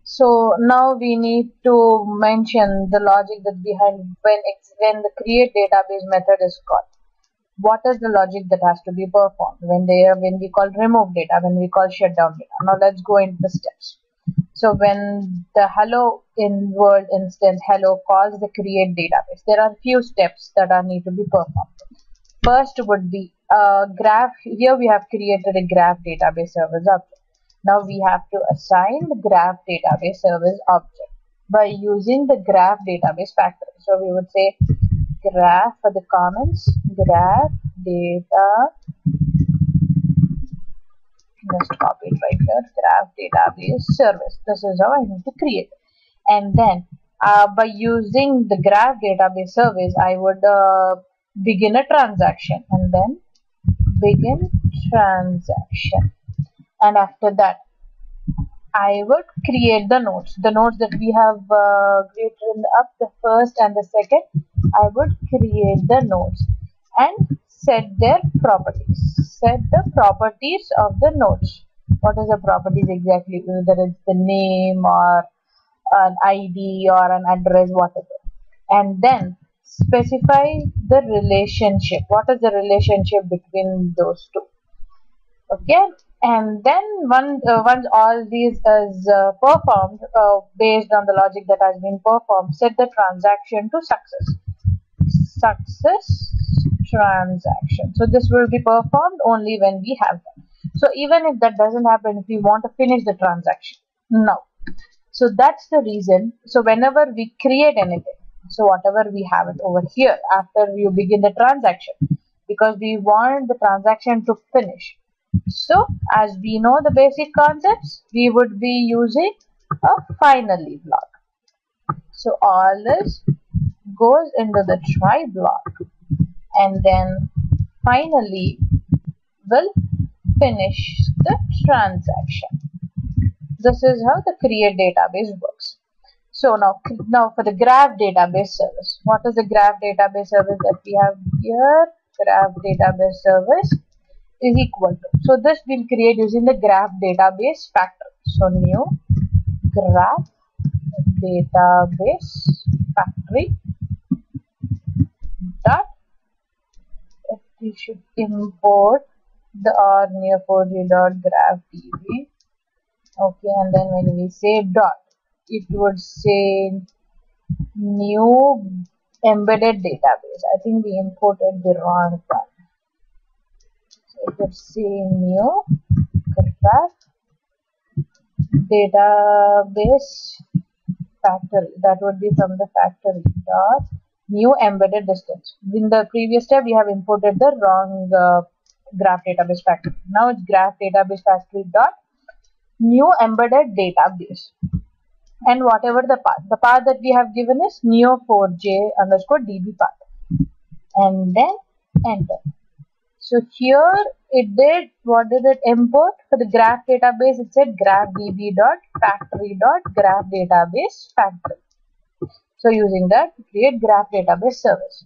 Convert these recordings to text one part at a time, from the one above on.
So now we need to mention the logic that behind when the create database method is called. What is the logic that has to be performed when we call remove data, when we call shutdown data? Now let's go into the steps. So when the hello in world instance hello calls the create database, there are few steps that are need to be performed. First would be a graph. Here we have created a graph database service object. Now we have to assign the graph database service object by using the graph database factory. So we would say graph for the comments, graph data, just copy it right here, graph database service. This is how I need to create. And then by using the graph database service, I would begin a transaction and then begin transaction. And after that, I would create the nodes that we have created in the first and the second. I would create the nodes and set their properties. Set the properties of the nodes. What is the properties exactly? Whether it's the name or an ID or an address, whatever. And then specify the relationship. What is the relationship between those two? Okay. And then once all these is performed based on the logic that has been performed, set the transaction to success transaction. So this will be performed only when we have them. So even if that doesn't happen, if we want to finish the transaction now, so that's the reason. So whenever we create anything, so whatever we have it over here after you begin the transaction, because we want the transaction to finish. So as we know the basic concepts, we would be using a finally block. So all this goes into the try block and then finally will finish the transaction. This is how the create database works. So now for the graph database service. What is the graph database service that we have here? Graph database service is equal to. So this we'll create using the graph database factory. So new graph database factory dot, we should import the Neo4J.graph db. Okay, and then when we say dot, it would say new embedded database. I think we imported the wrong one. So it would say new graph database factory. That would be from the factory dot new embedded distance. In the previous step, we have imported the wrong graph database factory. Now it's graph database factory dot new embedded database. And whatever the path that we have given is Neo4J_db path. And then enter. So here it did, what did it import? For the graph database, it said graph db.factory.graph database factory. So using that, create graph database service.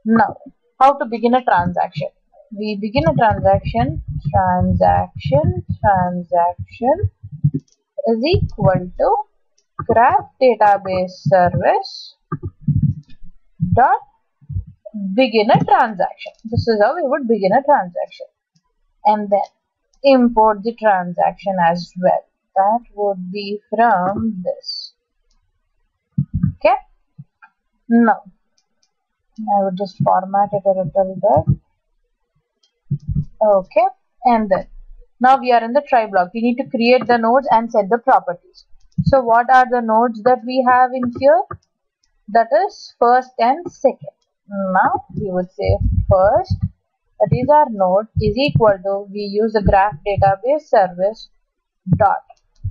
Now, how to begin a transaction? We begin a transaction is equal to graph database service dot begin a transaction. This is how we would begin a transaction. And then import the transaction as well. That would be from this. Okay. Now, I would just format it a little bit. Okay. And then, now we are in the try block. We need to create the nodes and set the properties. So what are the nodes that we have in here? That is first and second. Now we would say first, that is our node, is equal to, we use the graph database service dot.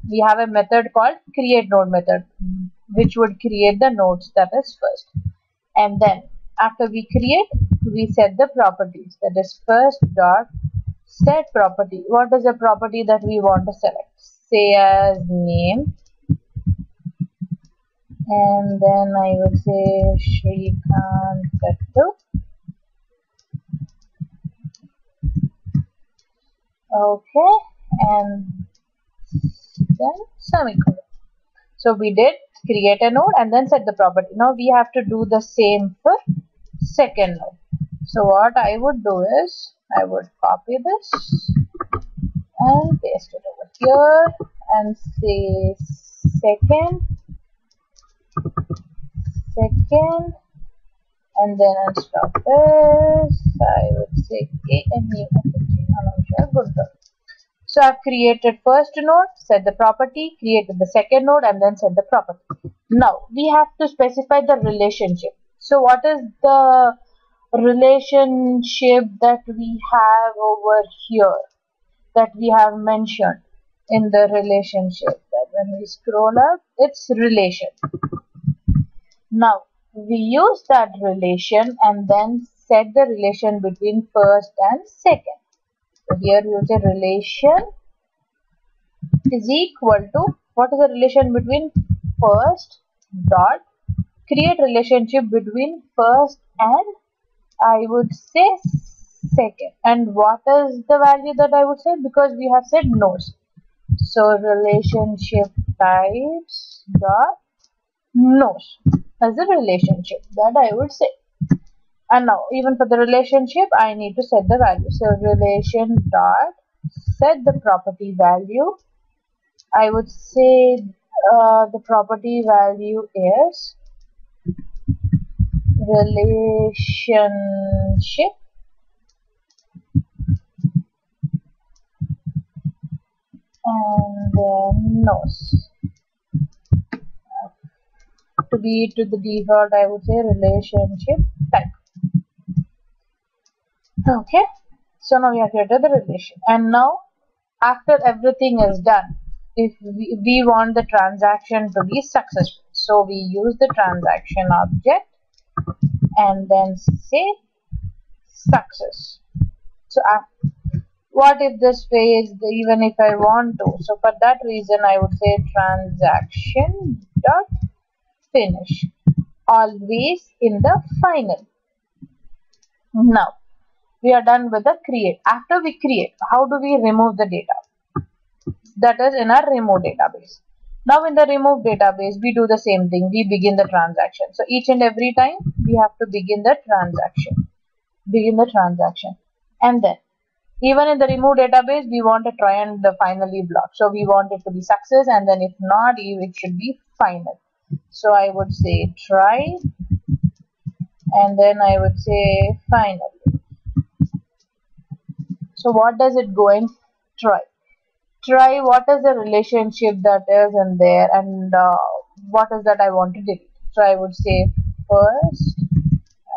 We have a method called create node method, which would create the nodes, that is first. And then after we create, we set the properties, that is first dot set property. What is the property that we want to select? Say as name. And then I would say Shrikant Kattu. Okay, and then semicolon. So we did create a node and then set the property. Now we have to do the same for second node. So what I would do is I would copy this and paste it over here and say second, and then instead of this I would say NeoEclipse. So I've created first node, set the property, created the second node and then set the property. Now we have to specify the relationship. So what is the relationship that we have over here, that we have mentioned in the relationship? That when we scroll up, it's relation. Now we use that relation and then set the relation between first and second. So here we use a relation is equal to, what is the relation between first dot, create relationship between first and I would say second. And what is the value that I would say, because we have said nodes. So relationship types dot nodes as a relationship that I would say. And now even for the relationship I need to set the value. So relation dot set the property value. I would say the property value is relationship and then nodes. To be to the default I would say relationship type. Okay, so now we have created the relation, and now after everything is done, if we want the transaction to be successful, so we use the transaction object and then say success. So what if this fails, even if I want to? So for that reason I would say transaction dot finish, always in the final. Now we are done with the create. After we create, how do we remove the data? That is in our remove database. Now in the remove database we do the same thing, we begin the transaction. So each and every time we have to begin the transaction, and then even in the remove database we want to try and the finally block. So we want it to be success, and then if not, it should be final. So I would say try and then I would say final. So what does it go and try? Try what is the relationship that is in there, and what is that I want to delete. So I would say first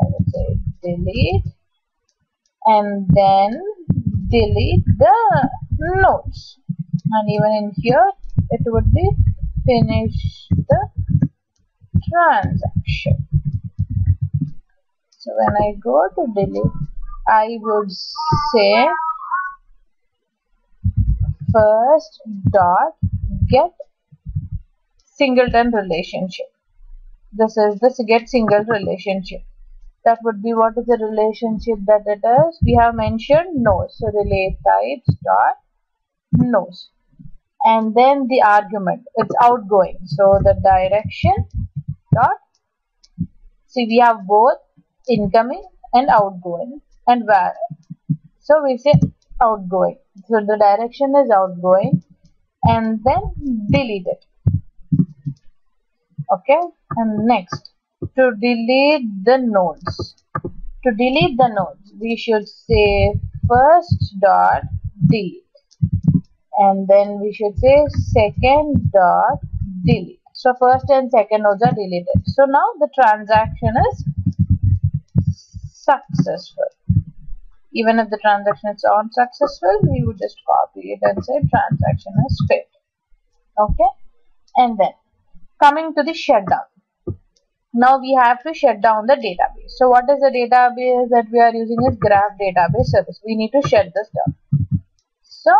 I would say delete and then delete the nodes, and even in here it would be finish the transaction. So when I go to delete I would say first dot get singleton relationship. This is the get single relationship. That would be, what is the relationship that it is? We have mentioned nodes. So relate types dot nodes, and then the argument, it's outgoing. So the direction dot, see we have both incoming and outgoing, and where. So we say outgoing. So the direction is outgoing, and then delete it. Okay, and next, to delete the nodes. To delete the nodes, we should say first dot delete, and then we should say second dot delete. So first and second nodes are deleted. So now the transaction is successful. Even if the transaction is unsuccessful, we would just copy it and say transaction is failed. Okay, and then coming to the shutdown. Now we have to shut down the database. So what is the database that we are using is graph database service. We need to shut this down. So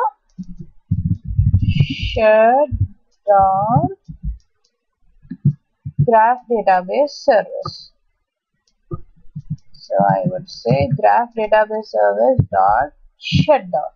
shut down graph database service. So I would say graph database service dot shutdown.